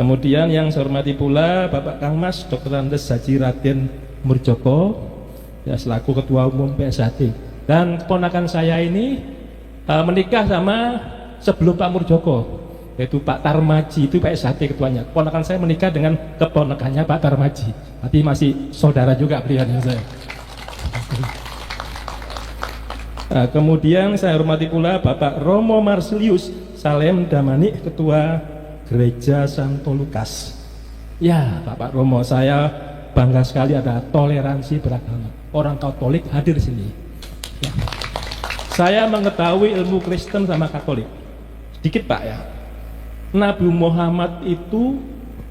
Kemudian yang saya hormati pula Bapak Kang Mas Dr. Andes Haji Raden Murjoko, ya, selaku Ketua Umum PSHT. Dan keponakan saya ini menikah sama sebelum Pak Murjoko, yaitu Pak Tarmaji, itu PSHT ketuanya. Keponakan saya menikah dengan keponakannya Pak Tarmaji, berarti masih saudara juga beliau dengan saya. Kemudian saya hormati pula Bapak Romo Marsilius Salem Damani, Ketua Gereja Santo Lukas. Ya, Bapak Romo, saya bangga sekali ada toleransi beragama. Orang Katolik hadir di sini. Ya. Saya mengetahui ilmu Kristen sama Katolik. Sedikit Pak ya. Nabi Muhammad itu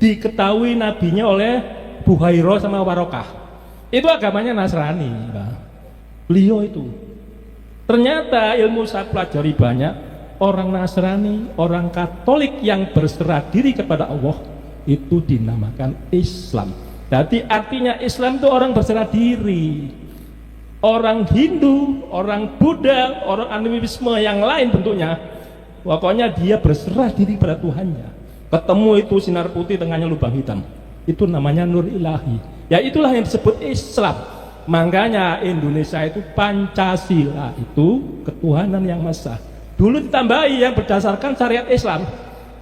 diketahui nabinya oleh Buhairo sama Warokah. Itu agamanya Nasrani, Pak. Beliau itu. Ternyata ilmu saya pelajari banyak. Orang Nasrani, orang Katolik yang berserah diri kepada Allah itu dinamakan Islam. Jadi artinya Islam itu orang berserah diri. Orang Hindu, orang Buddha, orang animisme yang lain bentuknya, pokoknya dia berserah diri pada Tuhannya. Ketemu itu sinar putih tengahnya lubang hitam, itu namanya nur ilahi. Ya itulah yang disebut Islam. Makanya Indonesia itu Pancasila, itu ketuhanan yang maha. Dulu ditambahi yang berdasarkan syariat Islam,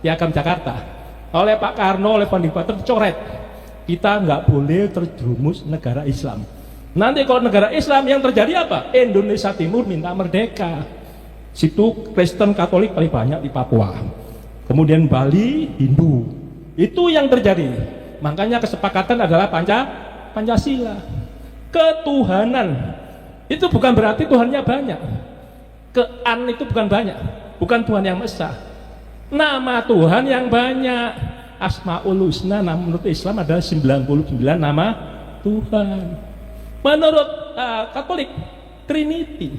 Piagam Jakarta oleh Pak Karno, oleh Pandipater coret, kita nggak boleh terjerumus negara Islam. Nanti kalau negara Islam yang terjadi apa? Indonesia Timur minta merdeka. Situ Kristen Katolik paling banyak di Papua. Kemudian Bali Hindu. Itu yang terjadi. Makanya kesepakatan adalah Pancasila. Ketuhanan itu bukan berarti Tuhannya banyak. Kean itu bukan banyak, bukan Tuhan yang esa. Nama Tuhan yang banyak. Asmaul Husna menurut Islam adalah 99 nama Tuhan. Menurut Katolik Trinity,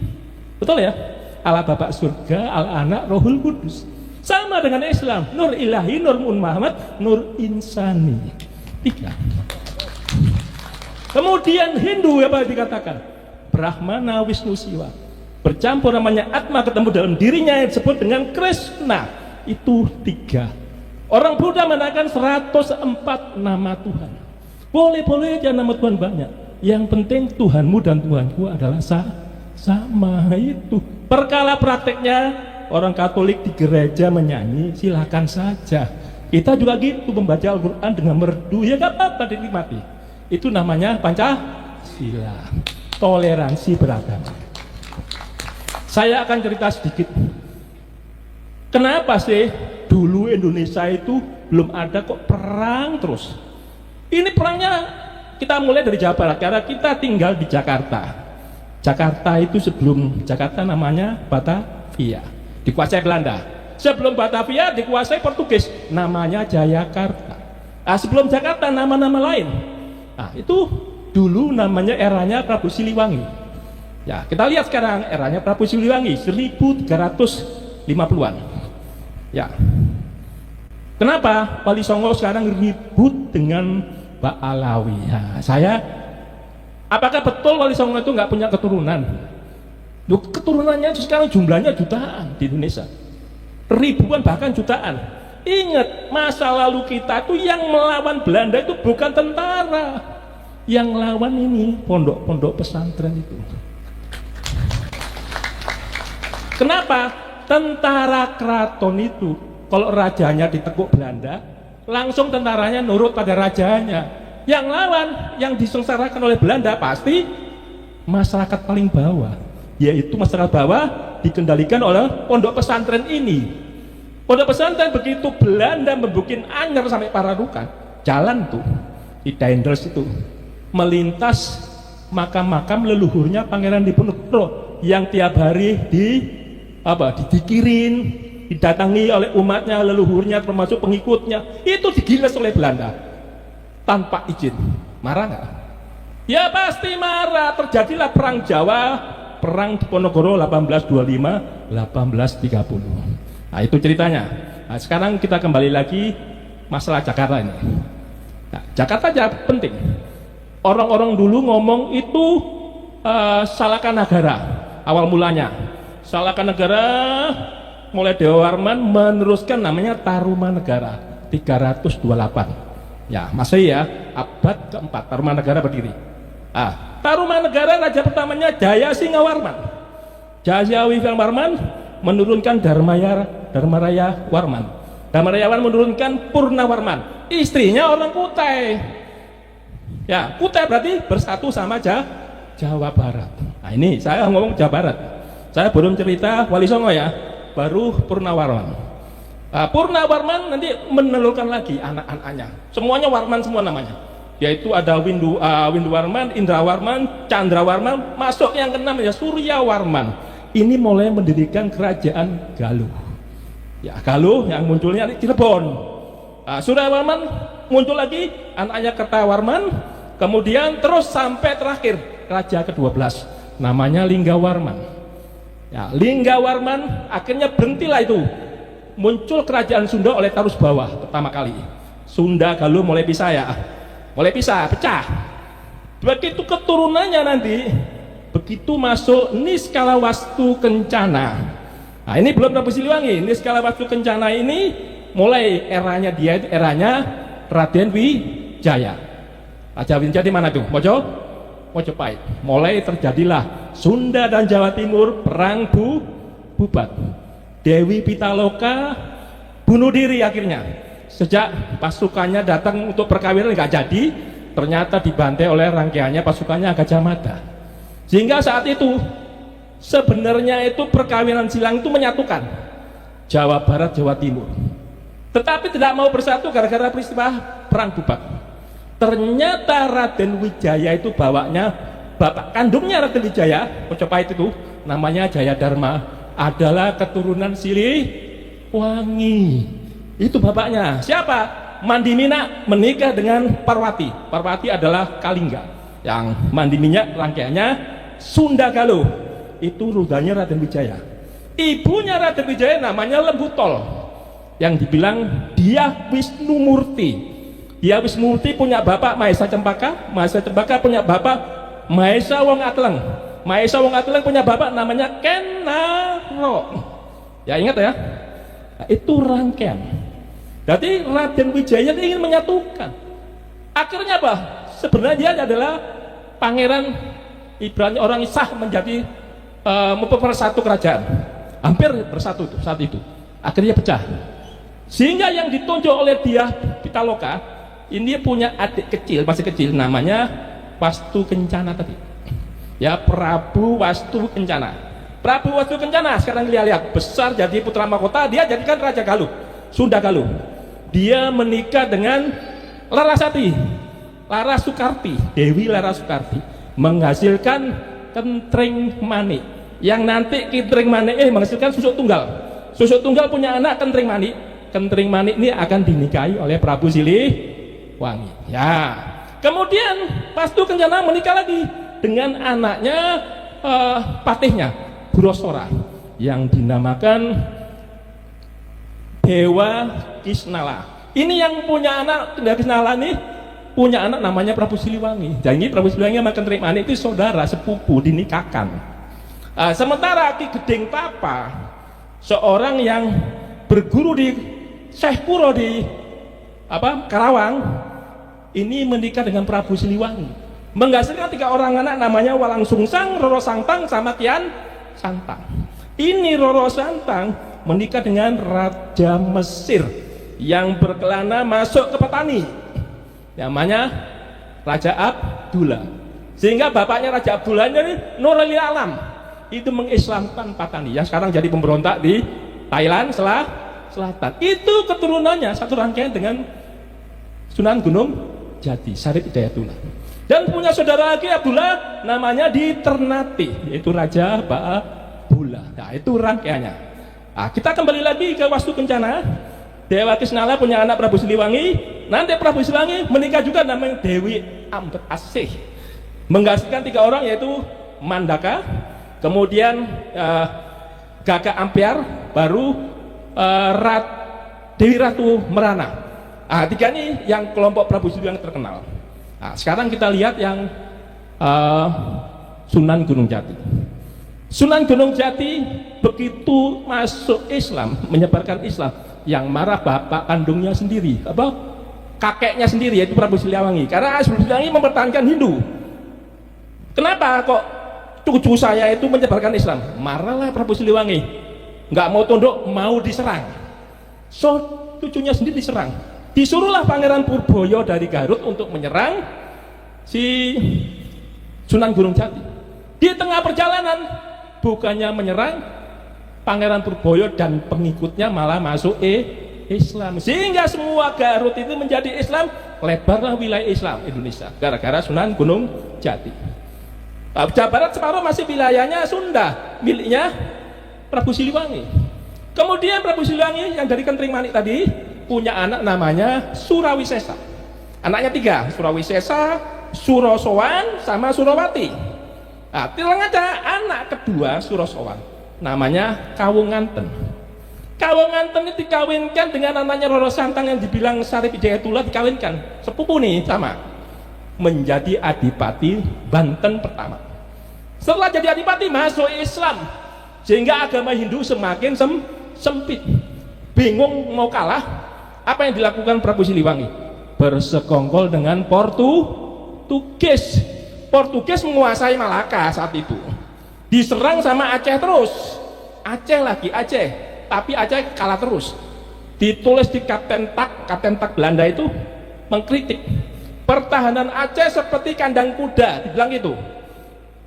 betul ya? Allah Bapa Surga, Allah Anak, Rohul Kudus. Sama dengan Islam, Nur Ilahi, Nur Muhammad, Nur Insani. 3. Kemudian Hindu apa dikatakan? Brahmana Wisnu Siwa. Bercampur namanya Atma, ketemu dalam dirinya yang disebut dengan Krishna. Itu 3. Orang Buddha menaikkan 104 nama Tuhan. Boleh-boleh aja nama Tuhan banyak. Yang penting Tuhanmu dan Tuhanku adalah sama. Itu perkara prakteknya orang Katolik di gereja menyanyi, silakan saja. Kita juga gitu membaca Al-Quran dengan merdu, ya gak apa-apa dinikmati. Itu namanya Pancasila, toleransi beragama. Saya akan cerita sedikit. Kenapa sih dulu Indonesia itu belum ada kok perang terus? Ini perangnya kita mulai dari Jawa Barat, karena kita tinggal di Jakarta. Jakarta itu sebelum Jakarta namanya Batavia, dikuasai Belanda. Sebelum Batavia dikuasai Portugis, namanya Jayakarta. Sebelum Jakarta nama-nama lain. Itu dulu namanya eranya Prabu Siliwangi. Ya, kita lihat sekarang eranya Prabu Siliwangi 1350-an. Ya. Kenapa Wali Songo sekarang ribut dengan Pak Alawi? Ya, apakah betul Wali Songo itu nggak punya keturunan? Loh, keturunannya itu sekarang jumlahnya jutaan di Indonesia. Ribuan bahkan jutaan. Ingat, masa lalu kita itu yang melawan Belanda itu bukan tentara. Yang lawan ini pondok-pondok pesantren itu. Kenapa? Tentara keraton itu kalau rajanya ditekuk Belanda, langsung tentaranya nurut pada rajanya. Yang lawan, yang disengsarakan oleh Belanda pasti masyarakat paling bawah, yaitu masyarakat bawah dikendalikan oleh pondok pesantren ini. Pondok pesantren begitu Belanda membuat anyar sampai Pararukan, jalan tuh di Daendels itu melintas makam-makam leluhurnya Pangeran Diponegoro yang tiap hari didikirin, didatangi oleh umatnya, leluhurnya termasuk pengikutnya, itu digiles oleh Belanda tanpa izin. Marah nggak? Ya pasti marah. Terjadilah perang Jawa, perang Diponegoro 1825-1830. Nah itu ceritanya. Nah, sekarang kita kembali lagi masalah Jakarta ini. Nah, Jakarta aja penting. Orang-orang dulu ngomong itu Salakanagara awal mulanya. Salakanagara mulai Dewa Warman meneruskan namanya Tarumanegara. 1328. Ya, Masehi ya, abad keempat Tarumanegara berdiri. Tarumanegara raja pertamanya Jaya Singawarman. Jaya Singawarman menurunkan Dharmaraya Warman. Dharmaraya Warman menurunkan Purnawarman. Istrinya orang Kutai. Ya, Kutai berarti bersatu sama Jawa Barat. Nah, ini saya ngomong Jawa Barat. Saya belum cerita Wali Songo ya, baru Purnawarman. Purnawarman nanti menelurkan lagi anak-anaknya. Semuanya Warman semua namanya. Yaitu ada Winduwarman, Indrawarman, Candrawarman, masuk yang keenam ya Suryawarman. Ini mulai mendirikan kerajaan Galuh. Ya, Galuh yang munculnya di Cirebon. Suryawarman muncul lagi, anaknya Kertawarman, kemudian terus sampai terakhir raja ke-12 namanya Linggawarman. Ya, Linggawarman akhirnya berhentilah itu. Muncul kerajaan Sunda oleh Tarus Bawah pertama kali. Sunda Galuh mulai pisah ya. Mulai pisah, pecah. Begitu keturunannya nanti, begitu masuk Niskalawastu Kencana. Nah, ini belum Prabu Siliwangi. Niskalawastu Kencana ini mulai eranya dia itu eranya Raden Wijaya. Raja Wijaya di mana tuh? Mojopahit. Mulai terjadilah Sunda dan Jawa Timur perang bubat. Dewi Pitaloka bunuh diri akhirnya. Sejak pasukannya datang untuk perkawinan nggak jadi, ternyata dibantai oleh rangkaiannya pasukannya Gajah Mada. Sehingga saat itu sebenarnya itu perkawinan silang itu menyatukan Jawa Barat, Jawa Timur. Tetapi tidak mau bersatu gara-gara peristiwa perang bubat. Ternyata Raden Wijaya itu bawanya bapak kandungnya Raden Wijaya, Mojopahit itu namanya Jayadharma, adalah keturunan Siliwangi. Itu bapaknya. Siapa? Mandimina menikah dengan Parwati. Parwati adalah Kalingga. Yang Mandimina rangkaiannya Sunda Galuh. Itu rudanya Raden Wijaya. Ibunya Raden Wijaya namanya Lembutol. Yang dibilang Dyah Wisnumurti. Dyah Wisnumurti punya bapak Mahesa Cempaka. Mahesa Cempaka punya bapak Mahesa Wong Atleng. Mahesa Wong Atleng punya bapak namanya Kenaro. Ya ingat ya. Nah, itu rangkaian. Jadi Raden Wijaya ingin menyatukan. Akhirnya apa? Sebenarnya dia adalah pangeran, ibaratnya orang sah menjadi mempersatu kerajaan. Hampir bersatu itu saat itu. Akhirnya pecah. Sehingga yang ditunjuk oleh Dyah Pitaloka ini punya adik kecil, masih kecil, namanya Wastu Kencana tadi. Ya, Prabu Wastu Kencana. Prabu Wastu Kencana sekarang lihat besar jadi putra mahkota, dia jadikan Raja Galuh, Sunda Galuh. Dia menikah dengan Larasati, Larasukarti, Dewi Larasukarti, menghasilkan Kentreng Manik. Yang nanti Kentreng Manik menghasilkan Susuk Tunggal. Susuk Tunggal punya anak Kentreng Manik. Kentreng Manik ini akan dinikahi oleh Prabu Siliwangi. Ya. Kemudian Wastu Kencana menikah lagi dengan anaknya patihnya Burosora yang dinamakan Dewa Kisnala. Ini yang punya anak Dewa Kisnala nih punya anak namanya Prabu Siliwangi. Jadi Prabu Siliwangi sama Kentreng Manik itu saudara sepupu dinikahkan. Sementara Ki Gedeng Tapa seorang yang berguru di Syekh Kuro di Karawang ini menikah dengan Prabu Siliwangi, menghasilkan 3 orang anak namanya Walang Sungsang, Roro Santang sama Kian Santang. Ini Roro Santang menikah dengan Raja Mesir yang berkelana masuk ke petani namanya Raja Abdullah. Sehingga bapaknya Raja Abdullah ini Nurul Alam itu mengislamkan Patani yang sekarang jadi pemberontak di Thailand Selatan. Itu keturunannya satu rangkaian dengan Sunan Gunung Jati, Syarif Hidayatullah. Dan punya saudara lagi Abdullah namanya di Ternate, yaitu Raja Ba'abullah. Nah, itu rangkaiannya. Nah, kita kembali lagi ke Wastu Kencana. Dewa Kisnala punya anak Prabu Siliwangi. Nanti Prabu Siliwangi menikah juga namanya Dewi Ambet Asih. Menghasilkan 3 orang yaitu Mandaka, kemudian Gagak Ampiar, baru Dewi Ratu Merana. 3 ini yang kelompok Prabu Siliwangi terkenal. Nah, sekarang kita lihat yang Sunan Gunung Jati. Sunan Gunung Jati begitu masuk Islam, menyebarkan Islam, Yang marah bapak kandungnya sendiri, kakeknya sendiri, yaitu Prabu Siliwangi. Karena Prabu Siliwangi mempertahankan Hindu. Kenapa kok cucu saya itu menyebarkan Islam? Marahlah Prabu Siliwangi, nggak mau tunduk, mau diserang. So cucunya sendiri diserang. Disuruhlah Pangeran Purboyo dari Garut untuk menyerang si Sunan Gunung Jati. Di tengah perjalanan, bukannya menyerang, Pangeran Purboyo dan pengikutnya malah masuk Islam, sehingga semua Garut itu menjadi Islam. Lebarlah wilayah Islam Indonesia gara-gara Sunan Gunung Jati. Jawa Barat separuh masih wilayahnya Sunda, miliknya Prabu Siliwangi. Kemudian Prabu Siliwangi yang dari Kentring Manik tadi punya anak namanya Surawisesa. Anaknya 3, Surawisesa, Surosowan, sama Surawati. Nah, tilang aja anak kedua Surosowan, namanya Kawunganten. Kawunganten ini dikawinkan dengan anaknya Roro Santang yang dibilang Sarip Hidayatullah, dikawinkan sepupu nih sama, menjadi Adipati Banten pertama. Setelah jadi Adipati masuk Islam, sehingga agama Hindu semakin sempit. Bingung mau kalah, apa yang dilakukan Prabu Siliwangi? Bersekongkol dengan Portugis. Portugis menguasai Malaka saat itu. Diserang sama Aceh terus, Aceh lagi Aceh, tapi Aceh kalah terus. Ditulis di Kapten Tak Belanda itu mengkritik pertahanan Aceh seperti kandang kuda, dibilang itu.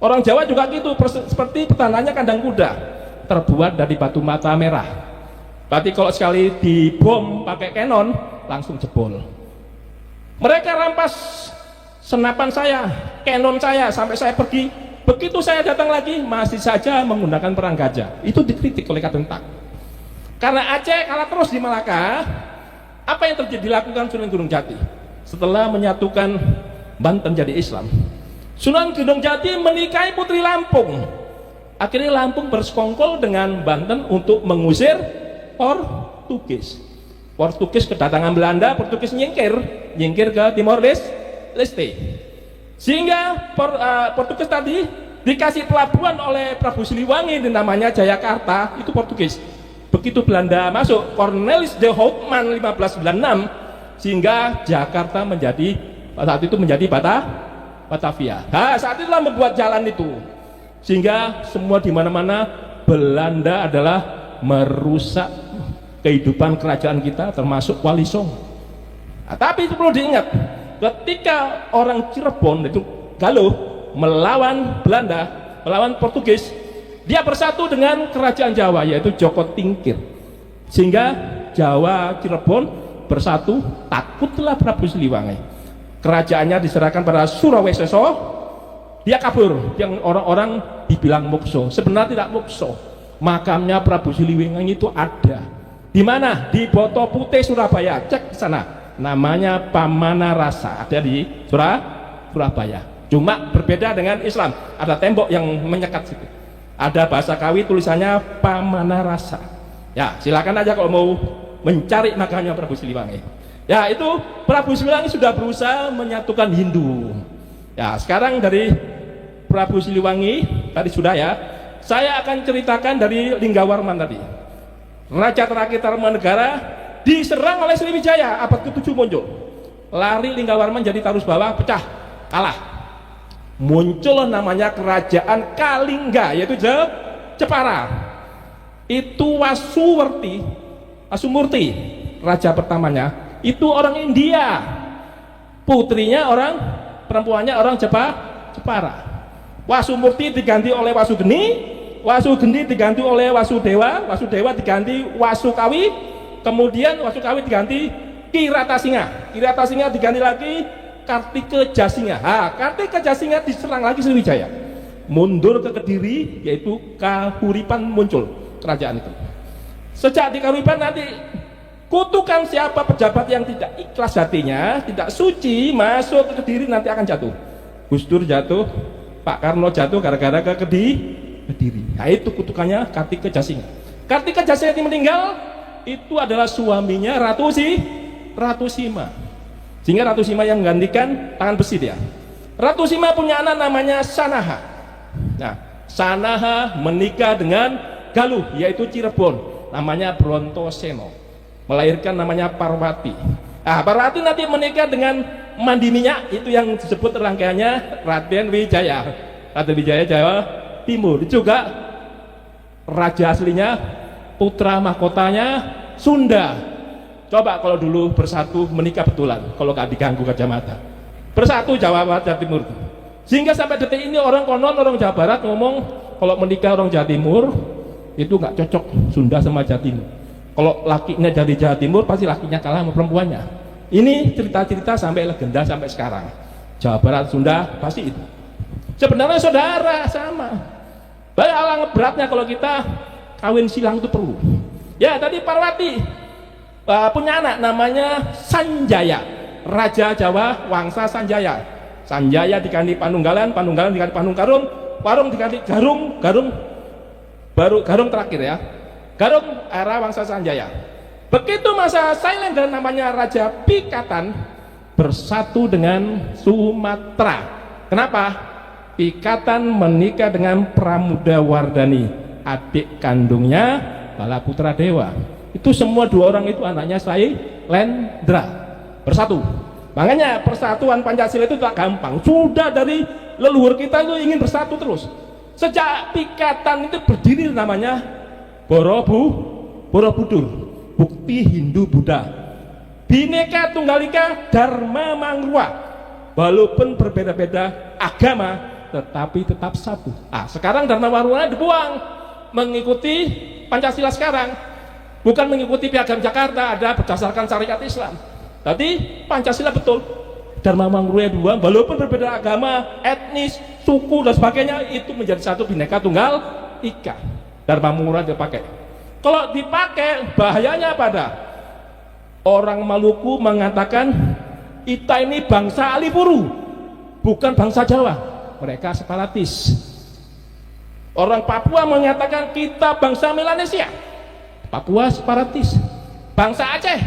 Orang Jawa juga gitu, seperti pertahanannya kandang kuda, terbuat dari batu mata merah. Berarti kalau sekali dibom pakai kanon, langsung jebol. Mereka rampas senapan saya, kanon saya, sampai saya pergi. Begitu saya datang lagi, masih saja menggunakan perang gajah. Itu dikritik oleh Kapten Tak. Karena Aceh kalah terus di Malaka, apa yang terjadi dilakukan Sunan Gunung Jati? Setelah menyatukan Banten jadi Islam, Sunan Gunung Jati menikahi putri Lampung. Akhirnya Lampung bersekongkol dengan Banten untuk mengusir Portugis. Portugis kedatangan Belanda, Portugis nyingkir ke Timor Leste. Sehingga Portugis tadi dikasih pelabuhan oleh Prabu Siliwangi namanya Jayakarta, itu Portugis. Begitu Belanda masuk, Cornelis de Houtman 1596, sehingga Jakarta saat itu menjadi Batavia. Nah, saat itulah membuat jalan itu, sehingga semua di mana-mana Belanda adalah merusak kehidupan kerajaan kita, termasuk Wali Songo. Nah, tapi itu perlu diingat, ketika orang Cirebon itu Galuh melawan Belanda, melawan Portugis, dia bersatu dengan kerajaan Jawa, yaitu Joko Tingkir, sehingga Jawa Cirebon bersatu. Takutlah Prabu Siliwangi, kerajaannya diserahkan pada Surawisesa, dia kabur, yang orang-orang dibilang mukso, sebenarnya tidak mukso. Makamnya Prabu Siliwangi itu ada di mana? Di Boto Putih, Surabaya. Cek ke sana, namanya Pamanarasa, ada di Surabaya. Cuma berbeda dengan Islam, ada tembok yang menyekat situ, ada bahasa Kawi tulisannya Pamanarasa. Ya silakan aja kalau mau mencari makamnya Prabu Siliwangi. Ya, itu Prabu Siliwangi sudah berusaha menyatukan Hindu. Ya, sekarang dari Prabu Siliwangi tadi sudah ya. Saya akan ceritakan dari Linggawarman tadi. Raja terakhir Tarumanegara diserang oleh Sriwijaya, abad ke-7 muncul. Lari Linggawarman jadi Tarus Bawah, pecah, kalah. Muncul namanya kerajaan Kalingga, yaitu Jepara. Itu Wasumurti, raja pertamanya. Itu orang India, putrinya perempuannya orang Jepara. Wasumurti diganti oleh Wasugeni, Wasugeni diganti oleh Wasudewa, Wasudewa diganti Wasukawi, kemudian Wasukawi diganti Kiratasinga, Kiratasinga diganti lagi Kartikejasinga. Kartikejasinga diserang lagi Sriwijaya, mundur ke Kediri, yaitu Kahuripan muncul kerajaan itu. Sejak di Kahuripan nanti kutukan siapa pejabat yang tidak ikhlas hatinya, tidak suci, masuk ke Kediri nanti akan jatuh. Gus Dur jatuh, Pak Karno jatuh gara-gara ke Kediri. Nah, itu kutukannya Kartikejasinga. Kartikejasinga yang meninggal itu adalah suaminya Ratu Sima. Sehingga Ratu Sima yang menggantikan tangan besi dia. Ratu Sima punya anak namanya Sanaha. Nah, Sanaha menikah dengan Galuh, yaitu Cirebon, namanya Brontoseno. melahirkan namanya Parwati. Parwati nanti menikah dengan mandi minyak, itu yang disebut rangkaiannya Raden Wijaya. Raden Wijaya Jawa Timur juga raja aslinya, putra mahkotanya Sunda. Coba kalau dulu bersatu menikah betulan, kalau gak diganggu kacamata, bersatu Jawa Barat Jawa Timur. Sehingga sampai detik ini orang konon, orang Jawa Barat ngomong kalau menikah orang Jawa Timur itu nggak cocok Sunda sama Jawa Timur. Kalau lakinya dari Jawa Timur pasti lakinya kalah sama perempuannya. Ini cerita-cerita sampai legenda sampai sekarang. Jawa Barat Sunda pasti itu. Sebenarnya saudara sama. Banyak alang beratnya kalau kita kawin silang itu perlu. Ya tadi Parwati punya anak namanya Sanjaya, Raja Jawa Wangsa Sanjaya. Sanjaya diganti Panunggalan, Panunggalan diganti Panungkarung, Warung diganti Garung, baru Garung terakhir ya. Garung era Wangsa Sanjaya. Begitu masa Sailendra namanya Raja Pikatan bersatu dengan Sumatera. Kenapa? Pikatan menikah dengan Pramudawardhani, adik kandungnya Balaputra Dewa. Itu semua dua orang itu anaknya Sailendra bersatu. Makanya persatuan Pancasila itu tak gampang. Sudah dari leluhur kita itu ingin bersatu terus. Sejak Pikatan itu berdiri namanya Borobudur, bukti Hindu Buddha. Bhinneka Tunggal Ika Dharma Mangrua. Walaupun berbeda-beda agama, tetapi tetap satu. Sekarang Dharma Mangrua dibuang, mengikuti Pancasila sekarang. Bukan mengikuti Piagam Jakarta, ada berdasarkan syariat Islam. Tadi Pancasila betul, Dharma Mangrua dibuang, walaupun berbeda agama, etnis, suku dan sebagainya, itu menjadi satu Bhinneka Tunggal Ika. Dharma Mangrua dipakai. Kalau dipakai bahayanya pada orang Maluku mengatakan kita ini bangsa Alipuru, bukan bangsa Jawa. Mereka separatis. Orang Papua mengatakan kita bangsa Melanesia, Papua separatis. Bangsa Aceh,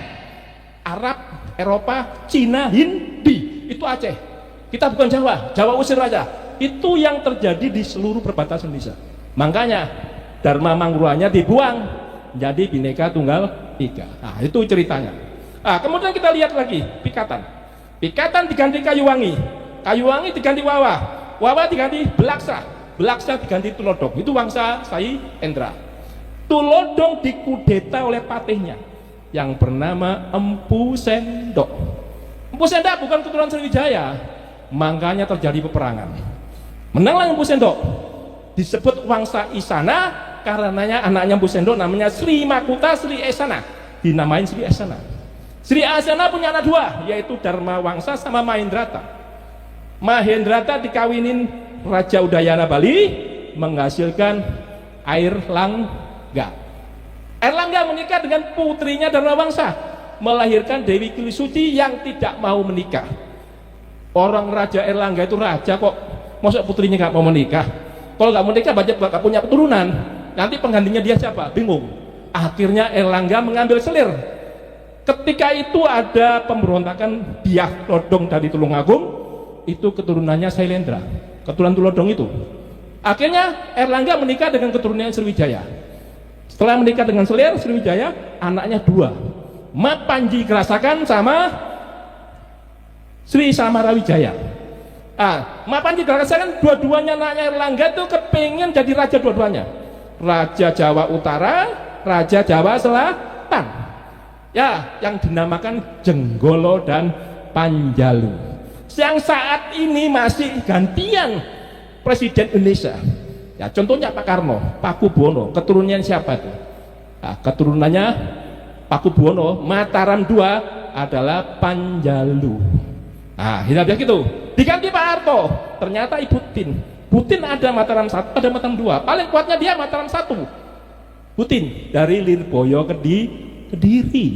Arab, Eropa, Cina, Hindi, itu Aceh. Kita bukan Jawa, Jawa usir aja. Itu yang terjadi di seluruh perbatasan Indonesia. Makanya Dharma Mangruanya dibuang, jadi Bhinneka Tunggal Ika. Itu ceritanya. Kemudian kita lihat lagi Pikatan. Pikatan diganti Kayuwangi, Kayuwangi diganti Wawa, Wawa diganti Belaksa, Belaksa diganti Tulodong. Itu Wangsa Sailendra. Tulodong dikudeta oleh patihnya yang bernama Empu Sendok. Empu Sendok bukan keturunan Sriwijaya, makanya terjadi peperangan. Menanglah Empu Sendok. Disebut Wangsa Isana karenanya anaknya Empu Sendok namanya Sri Makuta Sri Esana, dinamain Sri Esana. Sri Esana punya anak dua, yaitu Dharma Wangsa sama Mahendrata. Mahendrata dikawinin Raja Udayana Bali, menghasilkan Air Langga. Air Langga menikah dengan putrinya Dharma Wangsa, melahirkan Dewi Kilisuci yang tidak mau menikah. Orang Raja Air Langga itu raja kok, masa putrinya nggak mau menikah? Kalau nggak menikah gak punya keturunan, nanti penggantinya dia siapa? Bingung. Akhirnya Erlangga mengambil selir. Ketika itu ada pemberontakan Dyah Lodong dari Tulungagung, itu keturunannya Sailendra, keturunan Tulodong itu. Akhirnya Erlangga menikah dengan keturunannya Sriwijaya. Setelah menikah dengan selir Sriwijaya, anaknya dua, Ma Panji Kerasakan sama Sri Samarawijaya. Ma Panji Kerasakan dua-duanya anaknya Erlangga itu kepengen jadi raja dua-duanya. Raja Jawa Utara, Raja Jawa Selatan. Ya, yang dinamakan Jenggolo dan Panjalu. Yang saat ini masih gantian Presiden Indonesia. Ya, contohnya Pak Karno, Pakubuwono, keturunannya siapa itu? Keturunannya Pakubuwono, Mataram II adalah Panjalu. Hingga gitu. Diganti Pak Harto, ternyata Ibu Tin. Butin ada Mataram 1, ada Mataram 2. Paling kuatnya dia Mataram 1. Butin dari Lirboyo Kediri.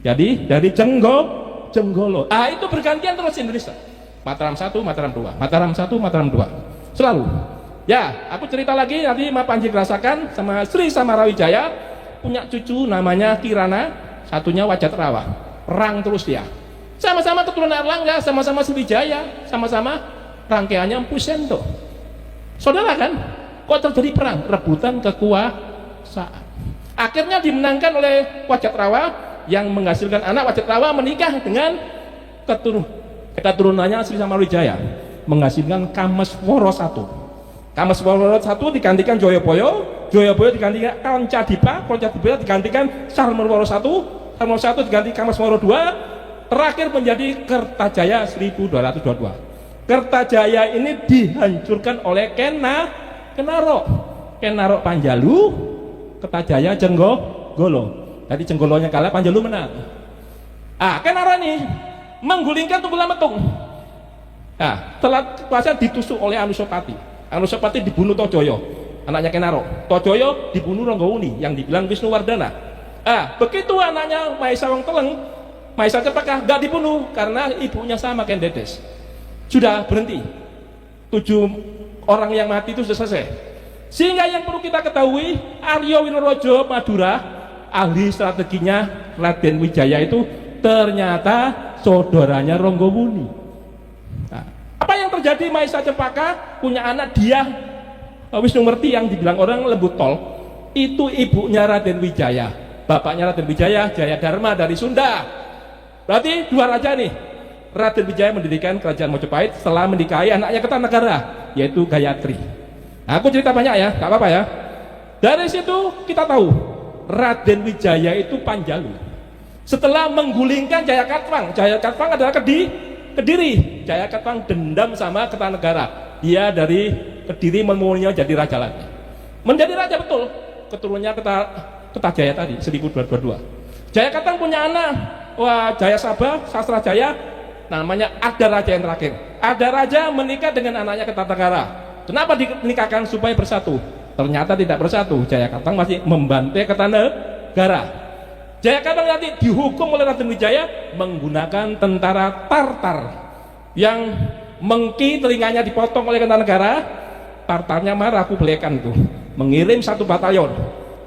Jadi dari Jenggolo. Itu bergantian terus Indonesia. Mataram 1, Mataram 2. Mataram 1, Mataram 2. Selalu. Ya, aku cerita lagi nanti Ma Panji Kerasakan sama Sri Samarawijaya punya cucu namanya Kirana, satunya Wajatrawa. Perang terus dia. Sama-sama keturunan Erlangga, sama-sama Sriwijaya, sama-sama rangkaiannya Empu Sendok. Saudara kan, kok terjadi perang, rebutan kekuasaan. Akhirnya dimenangkan oleh Wajatrawa, yang menghasilkan anak Wajrawa menikah dengan keturunannya Sri Samawijaya, menghasilkan Kameswara I. Kameswara I digantikan Jayabaya, Jayabaya digantikan Kancadipa, Kancadipa digantikan Sarmawara I, Sarmawara I diganti Kameswara II, terakhir menjadi Kertajaya 1222. Kertajaya ini dihancurkan oleh Kenarok Panjalu, Kertajaya Jenggolo. Jadi Jenggolonya kalah, Panjalu menang. Kenarok ini menggulingkan Tunggul Metung. Setelah kekuasaan ditusuk oleh Anusapati. Anusapati dibunuh Tojoyo, anaknya Kenarok. Tojoyo dibunuh Ranggawuni yang dibilang Wisnuwardana. Begitu anaknya Maesa Wongteleng, Maesa Cempaka gak dibunuh karena ibunya sama Kendedes. Sudah berhenti, 7 orang yang mati itu sudah selesai. Sehingga yang perlu kita ketahui, Arya Winorojo Madura, ahli strateginya Raden Wijaya itu ternyata saudaranya Ranggawuni. Apa yang terjadi? Maesa Cempaka punya anak, dia Wisnumerti yang dibilang orang lembut tol, itu ibunya Raden Wijaya, bapaknya Raden Wijaya Jayadharma dari Sunda. Berarti 2 raja nih. Raden Wijaya mendirikan kerajaan Majapahit setelah menikahi anaknya Kertanegara, yaitu Gayatri. Aku cerita banyak ya, gak apa-apa ya. Dari situ kita tahu Raden Wijaya itu Panjalu. Setelah menggulingkan Jayakatwang, Jayakatwang adalah Kediri. Jayakatwang dendam sama Kertanegara. Dia dari Kediri memulainya jadi raja lagi. Menjadi raja betul, keturunannya Kertajaya tadi 1222. Jayakatwang punya anak, Jayasabha, Sastrajaya, namanya Adaraja yang terakhir. Adaraja menikah dengan anaknya Kertanegara. Kenapa dinikahkan? Supaya bersatu. Ternyata tidak bersatu. Jayakatwang masih membantai Kertanegara. Jayakatwang nanti dihukum oleh Raden Wijaya menggunakan tentara Tartar yang Mengki telinganya dipotong oleh Kertanegara. Tartarnya marah, aku belekan tuh, mengirim 1 batalion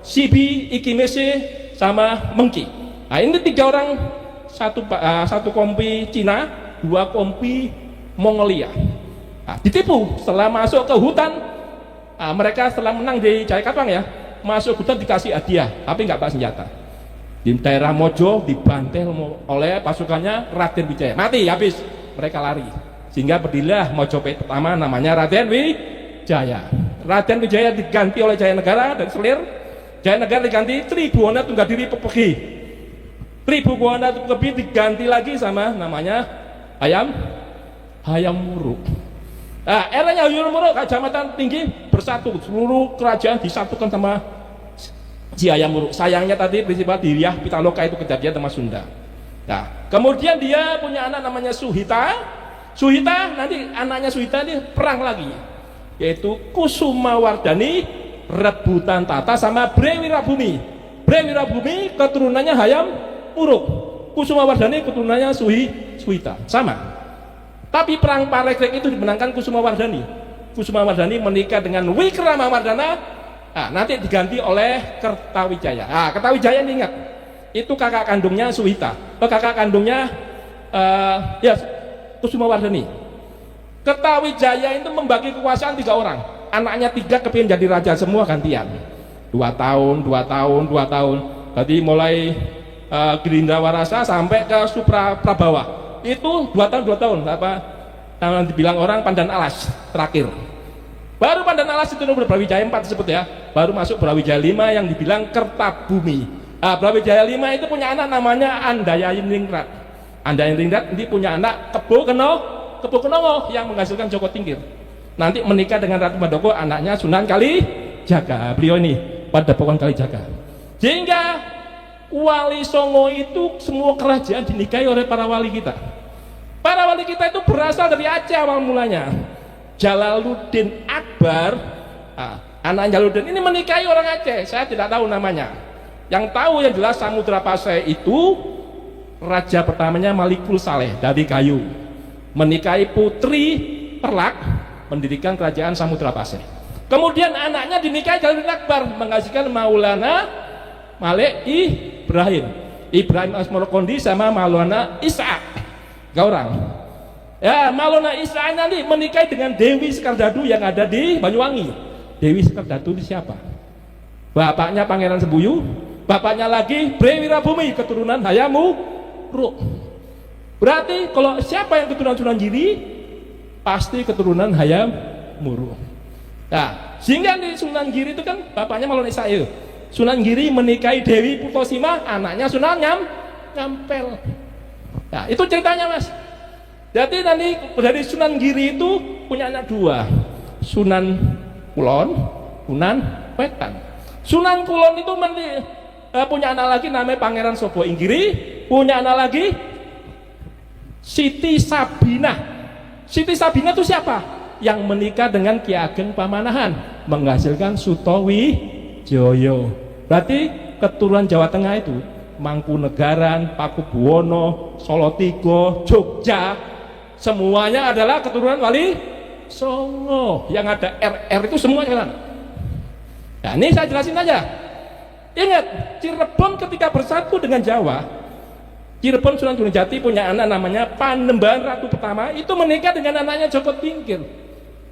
Sibi, Ikimese sama Mengki. Nah, ini 3 orang, satu kompi Cina, 2 kompi Mongolia. Ditipu setelah masuk ke hutan. Mereka setelah menang di Jayakatwang ya, masuk hutan dikasih hadiah tapi nggak bawa senjata. Di daerah Mojo dibantai oleh pasukannya Raden Wijaya, mati habis, mereka lari. Sehingga berdirilah Mojopahit pertama, namanya Raden Wijaya. Raden Wijaya diganti oleh Jayanegara dari Selir. Jayanegara diganti Tribhuwana Tunggadiri Pepegi. Tribhuwana Pepegi diganti lagi sama namanya Hayam Wuruk. Eranya Hayam Wuruk, Kecamatan Tinggi bersatu, seluruh kerajaan disatukan sama si Hayam Wuruk. Sayangnya tadi Prinsipal Diriah Pitaloka itu kejadian sama Sunda. Nah, kemudian dia punya anak namanya Suhita. Suhita, nanti anaknya Suhita ini perang lagi, yaitu Kusumawardhani rebutan tata sama Brewirabumi. Brewirabumi keturunannya Hayam Wuruk, Kusumawardhani keturunannya Suhita, sama. Tapi perang Parekrek itu dimenangkan Kusumawardhani. Kusumawardhani menikah dengan Wikramawardhana. Nanti diganti oleh Kertawijaya. Kertawijaya ini ingat, itu kakak kandungnya Suhita, kakak kandungnya Kusumawardhani. Kertawijaya itu membagi kekuasaan 3 orang, anaknya 3 kepingin jadi raja semua gantian, 2 tahun. Jadi mulai Girindrawarasa sampai ke Suprabawa itu 2 tahun. Apa yang dibilang orang Pandan Alas terakhir. Baru Pandan Alas itu Brawijaya 4 disebut ya, baru masuk Brawijaya 5 yang dibilang Kertabumi. Brawijaya 5 itu punya anak namanya Andayayiningrat. Andayayiningrat ini punya anak Kebo Kenongo yang menghasilkan Joko Tingkir. Nanti menikah dengan Ratu Mandoko, anaknya Sunan Kalijaga. Beliau ini Padepokan Kalijaga. Sehingga Wali Songo itu semua kerajaan dinikahi oleh para wali kita. Para wali kita itu berasal dari Aceh awal mulanya. Jalaluddin Akbar, anak Jalaluddin ini menikahi orang Aceh, saya tidak tahu namanya. Yang tahu yang jelas Samudra Pasai itu raja pertamanya Malikul Saleh dari Kayu, menikahi putri Perlak, mendirikan kerajaan Samudra Pasai. Kemudian anaknya dinikahi Jalaluddin Akbar, menghasilkan Maulana Malik Ibrahim Asmorokondi sama Maulana Ishak. Orang ya, Maulana Ishak nanti menikahi dengan Dewi Sekardadu yang ada di Banyuwangi. Dewi Sekardadu itu siapa? Bapaknya Pangeran Sembuyu, bapaknya lagi Bre Wirabumi, keturunan Hayam Wuruk. Berarti kalau siapa yang keturunan Sunan Giri, pasti keturunan Hayam Wuruk. Nah, sehingga di Sunan Giri itu kan bapaknya Malon Isail. Sunan Giri menikahi Dewi Purtosima, anaknya Sunan Nyampel. Nah, itu ceritanya, Mas. Jadi nanti dari Sunan Giri itu punya anak dua, Sunan Kulon, Sunan Wetan. Sunan Kulon itu punya anak lagi namanya Pangeran Sobo Inggiri, punya anak lagi Siti Sabina. Siti Sabina itu siapa? Yang menikah dengan Ki Ageng Pamanahan, menghasilkan Sutowijoyo. Berarti keturunan Jawa Tengah itu Mangkunegaran, Pakubuwono, Solotigo, Jogja, semuanya adalah keturunan Wali Songo. Yang ada RR itu semuanya kan. Nah, ini saya jelasin aja. Ingat, Cirebon ketika bersatu dengan Jawa, Cirebon Sunan Gunung Jati punya anak namanya Panembahan Ratu Pertama, itu menikah dengan anaknya Joko Tingkir.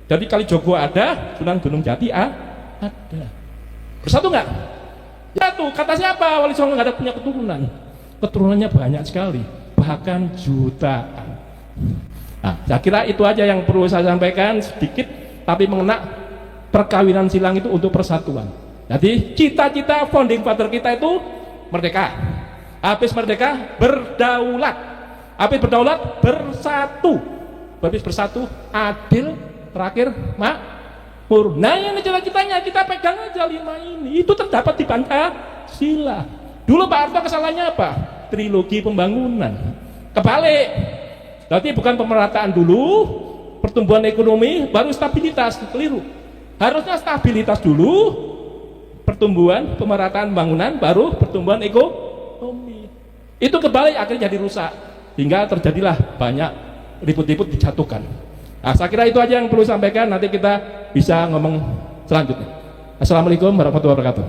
Jadi kali Joko ada, Sunan Gunung Jati ada. Bersatu nggak? Ya tuh, kata siapa? Wali Songo nggak ada punya keturunan. Keturunannya banyak sekali, bahkan jutaan. Nah, saya kira itu aja yang perlu saya sampaikan sedikit, tapi mengena perkawinan silang itu untuk persatuan. Jadi cita-cita founding father kita itu merdeka. Habis merdeka berdaulat. Habis berdaulat bersatu. Habis bersatu adil, terakhir makmur. Nah, yang cita-citanya kita pegang aja 5 ini. Itu terdapat di Pancasila. Dulu Pak Harto kesalahannya apa? Trilogi pembangunan. Kebalik. Berarti bukan pemerataan dulu, pertumbuhan ekonomi, baru stabilitas. Keliru. Harusnya stabilitas dulu, pertumbuhan, pemerataan bangunan, baru pertumbuhan ekonomi. Itu kebalik, akhirnya jadi rusak, hingga terjadilah banyak ribut-ribut dijatuhkan. Nah, saya kira itu aja yang perlu sampaikan. Nanti kita bisa ngomong selanjutnya. Assalamualaikum warahmatullahi wabarakatuh.